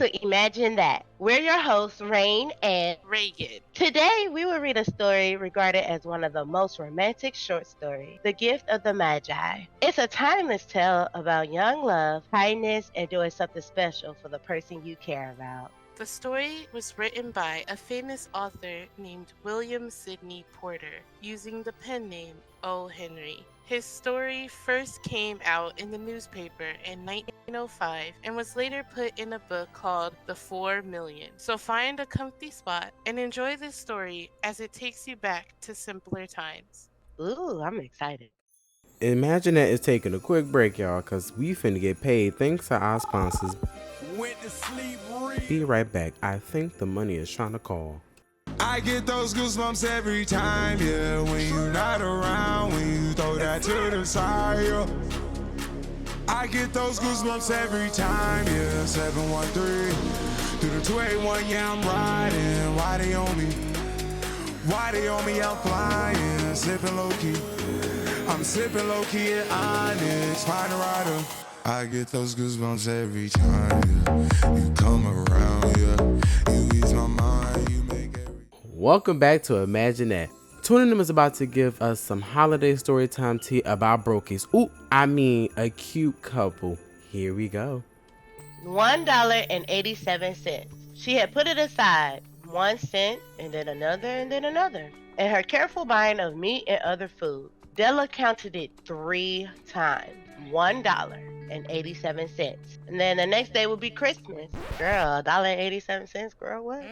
to Imagine That. We're your hosts, Rayne and Raygan. today we will read a story regarded as one of the most romantic short stories, The Gift of the Magi. It's a timeless tale about young love, kindness, and doing something special for the person you care about. The story was written by a famous author named William Sidney Porter using the pen name O. Henry. His story first came out in the newspaper in 1905 and was later put in a book called The 4 Million. So find a comfy spot and enjoy this story as it takes you back to simpler times. Ooh, I'm excited. Imagine that it's taking a quick break, y'all, because we finna get paid thanks to our sponsors. Went to sleep Be right back. I think the money is trying to call. I get those goosebumps every time, yeah. When you're not around, when you throw that to the side, yeah. I get those goosebumps every time, yeah. 713 through the 281, yeah, I'm riding. Why they on me? Why they on me? I'm flying, sipping low key. I'm sipping low key at Onyx, find a rider. I get those goosebumps every time, yeah. You come around, yeah. You ease my mind, you make every. Welcome back to Imagine That. Twinenem is about to give us some holiday story time tea about brokies. A cute couple. Here we go. $1.87. She had put it aside, 1 cent, and then another, and then another. In her careful buying of meat and other food, Della counted it 3 times. $1.87. And then the next day would be Christmas. Girl, $1.87, girl, what?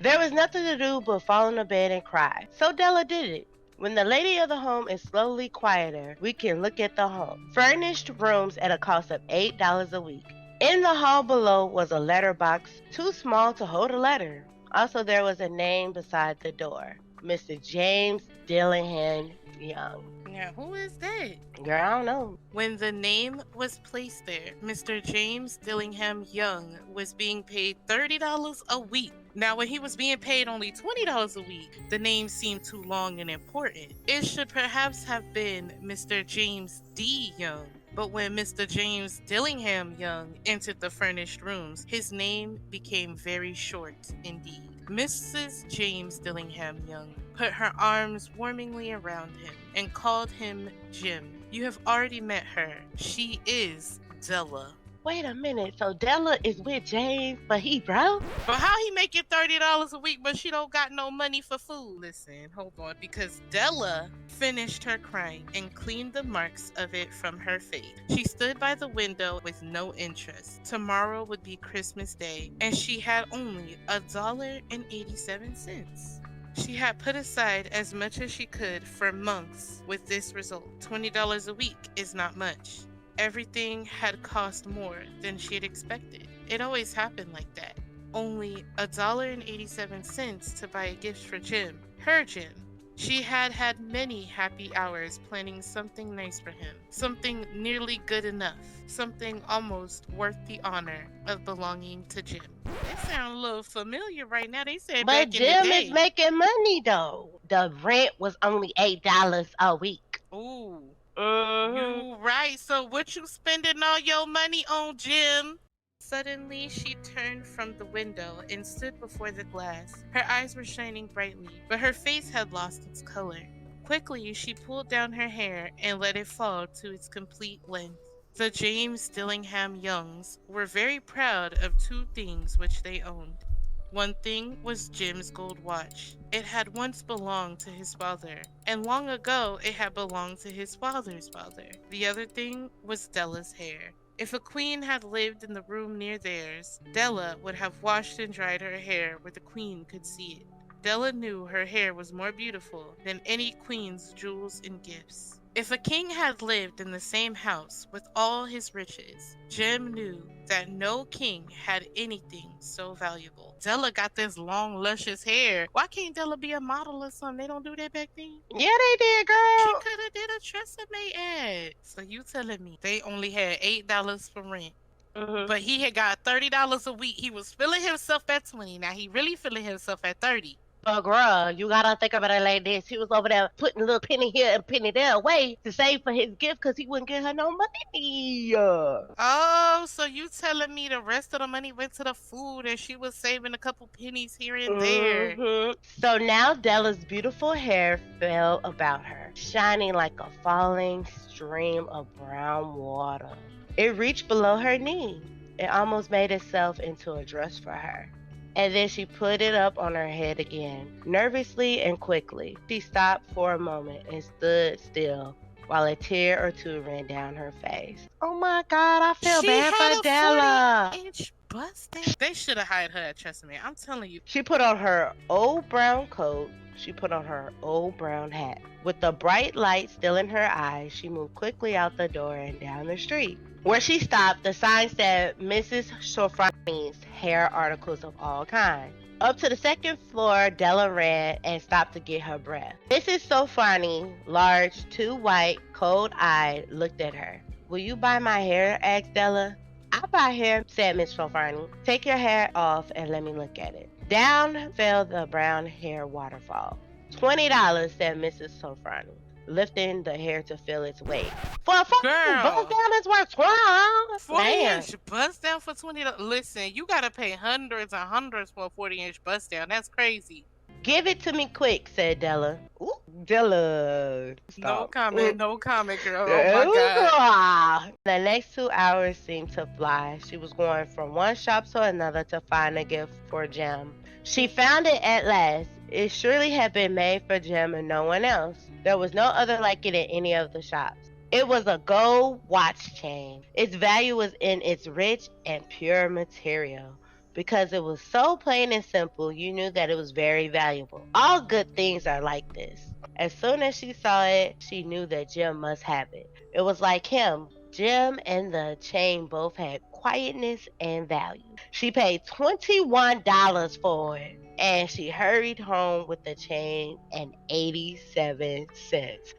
There was nothing to do but fall into bed and cry. So Della did it. When the lady of the home is slowly quieter, we can look at the home. Furnished rooms at a cost of $8 a week. In the hall below was a letter box, too small to hold a letter. Also, there was a name beside the door. Mr. James Dillingham Young. Now, who is that? Girl, I don't know. When the name was placed there, Mr. James Dillingham Young was being paid $30 a week. Now, when he was being paid only $20 a week, the name seemed too long and important. It should perhaps have been Mr. James D. Young. But when Mr. James Dillingham Young entered the furnished rooms, his name became very short indeed. Mrs. James Dillingham Young put her arms warmingly around him and called him Jim. You have already met her. She is Della. Wait a minute, so Della is with James, but he broke? But how he making $30 a week, but she don't got no money for food? Listen, hold on, because Della finished her crying and cleaned the marks of it from her face. She stood by the window with no interest. Tomorrow would be Christmas Day, and she had only $1.87. She had put aside as much as she could for months with this result. $20 a week is not much. Everything had cost more than she had expected. It always happened like that. Only $1.87 to buy a gift for Jim, her Jim. She had had many happy hours planning something nice for him, something nearly good enough, something almost worth the honor of belonging to Jim. That sounds a little familiar right now. They said But back in Jim the day. is making money though. The rent was only $8 a week. Ooh. Mm-hmm. You right. So what you spending all your money on, Jim? Suddenly, she turned from the window and stood before the glass. Her eyes were shining brightly, but her face had lost its color. Quickly, she pulled down her hair and let it fall to its complete length. The James Dillingham Youngs were very proud of 2 things which they owned. One thing was Jim's gold watch. It had once belonged to his father, and long ago it had belonged to his father's father. The other thing was Della's hair. If a queen had lived in the room near theirs, Della would have washed and dried her hair where the queen could see it. Della knew her hair was more beautiful than any queen's jewels and gifts. If a king had lived in the same house with all his riches, Jim knew that no king had anything so valuable. Della got this long, luscious hair. Why can't Della be a model or something? They don't do that back then? Yeah, they did, She girl. could have did a Tresemme ad. So you telling me they only had $8 for rent, Mm-hmm. but he had got $30 a week. He was feeling himself at 20. Now he really feeling himself at 30. Oh, girl, you gotta think about it like this. He was over there putting a little penny here and penny there away to save for his gift because he wouldn't give her no money. Oh, so you telling me the rest of the money went to the food and she was saving a couple pennies here and there? So now Della's beautiful hair fell about her, shining like a falling stream of brown water. It reached below her knee. It almost made itself into a dress for her. And then she put it up on her head again, nervously and quickly. She stopped for a moment and stood still while a tear or two ran down her face. Oh my God, I feel bad for Della. 40-inch bust down. They should have hired her at Chesapeake. I'm telling you. She put on her old brown coat. She put on her old brown hat. With the bright light still in her eyes, she moved quickly out the door and down the street. Where she stopped, the sign said Mrs. Sofrani's hair articles of all kinds. Up to the second floor, Della ran and stopped to get her breath. Mrs. Sofrani, large, too white, cold-eyed, looked at her. Will you buy my hair? Asked Della. I'll buy hair, said Miss Sofrani. Take your hair off and let me look at it. Down fell the brown hair waterfall. $20, said Mrs. Sofrani, lifting the hair to feel its weight. For a fucking bust down, it's worth $20. 40-inch bust down for $20. Listen, you gotta pay hundreds and hundreds for a 40-inch bust down. That's crazy. Give it to me quick, said Della. Ooh, Della. Stop. No comment, girl. Oh my God. The next 2 hours seemed to fly. She was going from one shop to another to find a gift for Jim. She found it at last. It surely had been made for Jim and no one else. There was no other like it in any of the shops. It was a gold watch chain. Its value was in its rich and pure material. Because it was so plain and simple, you knew that it was very valuable. All good things are like this. As soon as she saw it, she knew that Jim must have it. It was like him. Jim and the chain both had quietness and value. She paid $21 for it, and she hurried home with the chain and 87 cents.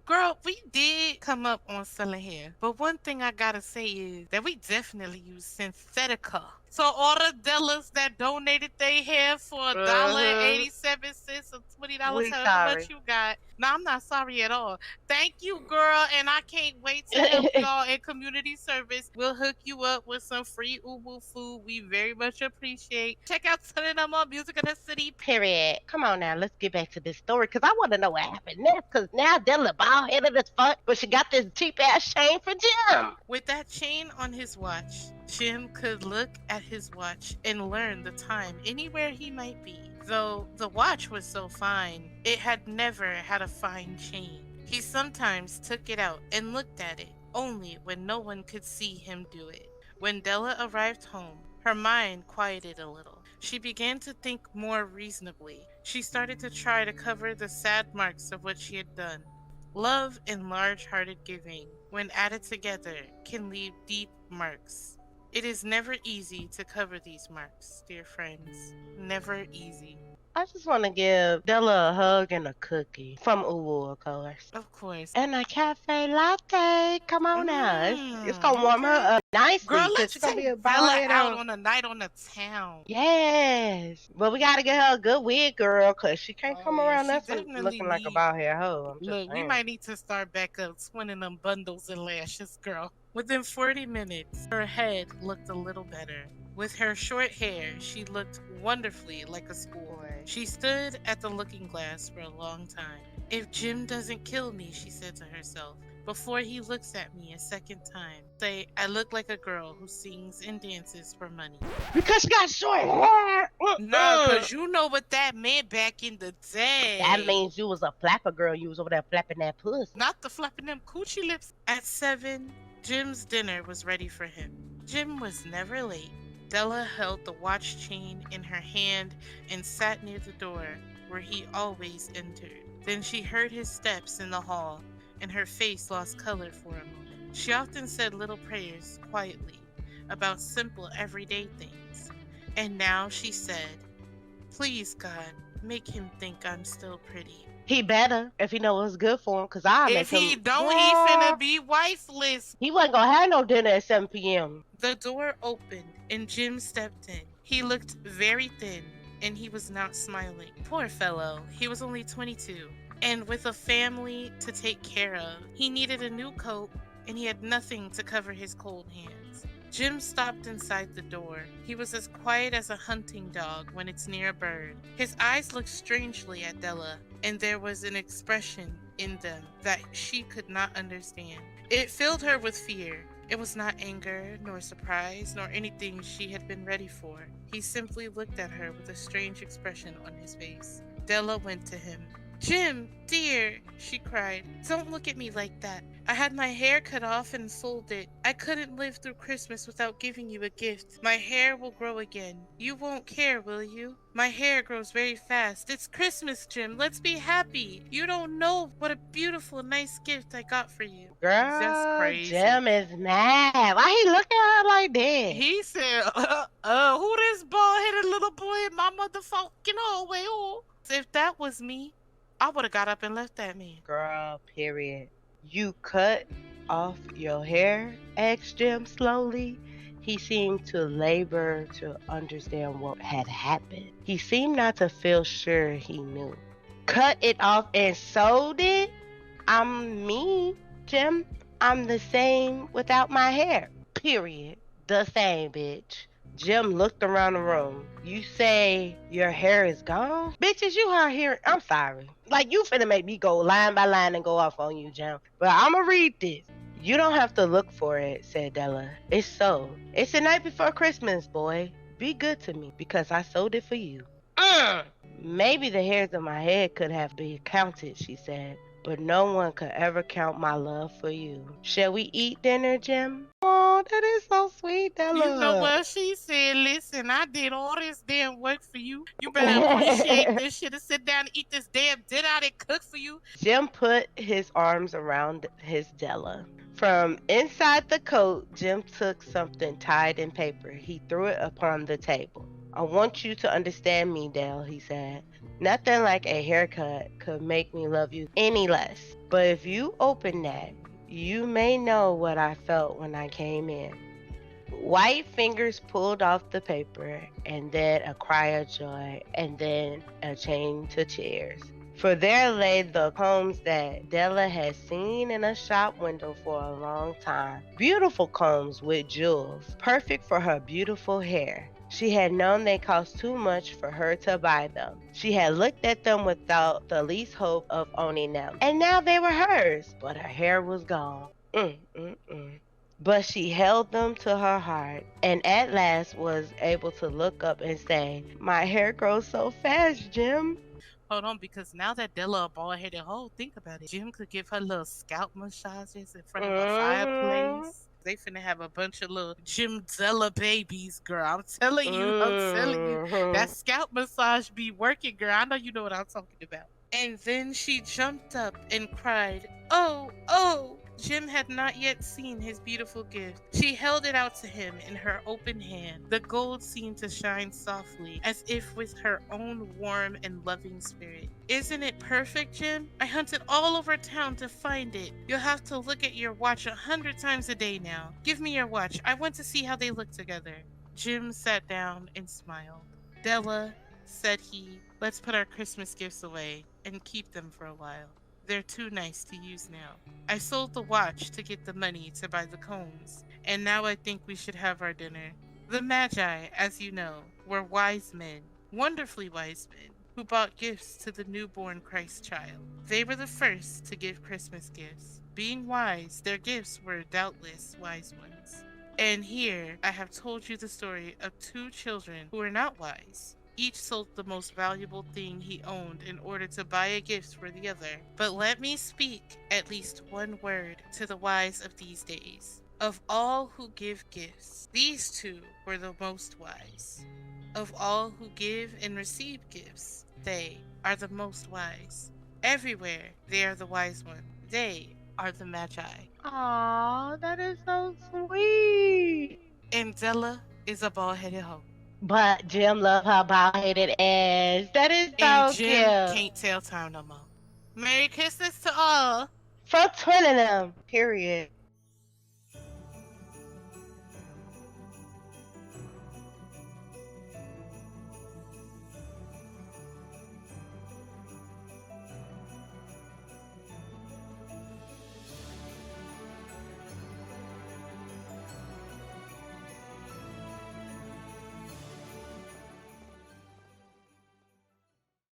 Girl, we did come up on selling hair, but one thing I gotta say is that we definitely use Synthetica. So all the Dellas that donated their hair for $1.87 or $20, however much you got. No, I'm not sorry at all. Thank you, girl, and I can't wait to help y'all in community service. We'll hook you up with some free Ubu food. We very much appreciate. Check out Twinenem on Music of the City. Period. Come on now, let's get back to this story, because I want to know what happened next, because now Della bald-headed as fuck, but she got this cheap-ass chain for Jim. With that chain on his watch, Jim could look at his watch and learn the time anywhere he might be. Though the watch was so fine, it had never had a fine chain. He sometimes took it out and looked at it, only when no one could see him do it. When Della arrived home, her mind quieted a little. She began to think more reasonably. She started to try to cover the sad marks of what she had done. Love and large-hearted giving, when added together, can leave deep marks. It is never easy to cover these marks, dear friends. Never easy. I just want to give Della a hug and a cookie. From Uwu, of course. Of course. And a cafe latte. Come on now. It's going to warm her up nicely. Girl, let's take Bella out on a night on the town. Yes. But we got to get her a good wig, girl, because she can't come around us looking like a bald head hoe. Look, we might need to start back up twinning them bundles and lashes, girl. Within 40 minutes, her head looked a little better. With her short hair, she looked wonderfully like a schoolboy. She stood at the looking glass for a long time. If Jim doesn't kill me, she said to herself, before he looks at me a second time, say I look like a girl who sings and dances for money. Because she got short hair. No, because you know what that meant back in the day. That means you was a flapper girl. You was over there flapping that pussy. Not the flapping them coochie lips. At 7, Jim's dinner was ready for him. Jim was never late. Della held the watch chain in her hand and sat near the door where he always entered. Then she heard his steps in the hall, and her face lost color for a moment. She often said little prayers quietly about simple everyday things. And now she said, please God, make him think I'm still pretty. He better, if he know what's good for him, because I make him. If he don't, he finna be wifeless. He wasn't gonna have no dinner at 7 p.m. The door opened and Jim stepped in. He looked very thin and he was not smiling. Poor fellow, he was only 22, and with a family to take care of. He needed a new coat, and he had nothing to cover his cold hands. Jim stopped inside the door. He was as quiet as a hunting dog when it's near a bird. His eyes looked strangely at Della, and there was an expression in them that she could not understand. It filled her with fear. It was not anger, nor surprise, nor anything she had been ready for. He simply looked at her with a strange expression on his face. Della went to him. "Jim, dear," she cried, "don't look at me like that. I had my hair cut off and sold it. I couldn't live through Christmas without giving you a gift. My hair will grow again. You won't care, will you? My hair grows very fast. It's Christmas, Jim. Let's be happy. You don't know what a beautiful, nice gift I got for you." Girl, Just crazy. Jim is mad. Why he looking at her like that? He said, who this bald-headed little boy in my motherfucking hallway? Oh. If that was me, I would have got up and left that man. Girl, period. You cut off your hair? Asked Jim slowly. He seemed to labor to understand what had happened. He seemed not to feel sure he knew. Cut it off and sold it? I'm me, Jim. I'm the same without my hair. Period. The same, bitch. Jim looked around the room. You say your hair is gone? Bitches, you out here. I'm sorry. Like, you finna make me go line by line and go off on you, Jim. But I'ma read this. "You don't have to look for it," said Della. "It's sold. It's the night before Christmas, boy. Be good to me because I sold it for you." Maybe the hairs of my head could have been counted, she said. But no one could ever count my love for you. Shall we eat dinner, Jim? Oh, that is so sweet, Della. You know what she said? "Listen, I did all this damn work for you. You better appreciate this shit and sit down and eat this damn dinner I didn't cook for you." Jim put his arms around his Della. From inside the coat, Jim took something tied in paper. He threw it upon the table. "I want you to understand me, Dell," he said. "Nothing like a haircut could make me love you any less. But if you open that, you may know what I felt when I came in." White fingers pulled off the paper, and then a cry of joy, and then a chain to chairs. For there lay the combs that Della had seen in a shop window for a long time. Beautiful combs with jewels, perfect for her beautiful hair. She had known they cost too much for her to buy them. She had looked at them without the least hope of owning them. And now they were hers, but her hair was gone. But she held them to her heart, and at last was able to look up and say, "My hair grows so fast, Jim." Hold on, because now that Della a bald-headed hoe, think about it. Jim could give her little scalp massages in front of a fireplace. They finna have a bunch of little Jim Della babies, girl. I'm telling you. That scalp massage be working, girl. I know you know what I'm talking about. And then she jumped up and cried, "Oh, oh!" Jim had not yet seen his beautiful gift. She held it out to him in her open hand. The gold seemed to shine softly, as if with her own warm and loving spirit. "Isn't it perfect, Jim? I hunted all over town to find it. You'll have to look at your watch 100 times a day now. Give me your watch. I want to see how they look together." Jim sat down and smiled. "Della," said he, "let's put our Christmas gifts away and keep them for a while. They're too nice to use now. I sold the watch to get the money to buy the combs, and now I think we should have our dinner." The Magi, as you know, were wise men, wonderfully wise men, who brought gifts to the newborn Christ child. They were the first to give Christmas gifts. Being wise, their gifts were doubtless wise ones. And here I have told you the story of two children who were not wise. Each sold the most valuable thing he owned in order to buy a gift for the other. But let me speak at least one word to the wise of these days. Of all who give gifts, these two were the most wise. Of all who give and receive gifts, they are the most wise. Everywhere they are the wise one. They are the Magi. Aw, that is so sweet. And Della is a bald-headed hoe. But Jim loved her bald-headed ass. That is so And Jim cute. can't tell time no more. Merry Christmas to all. From Twinenem, period.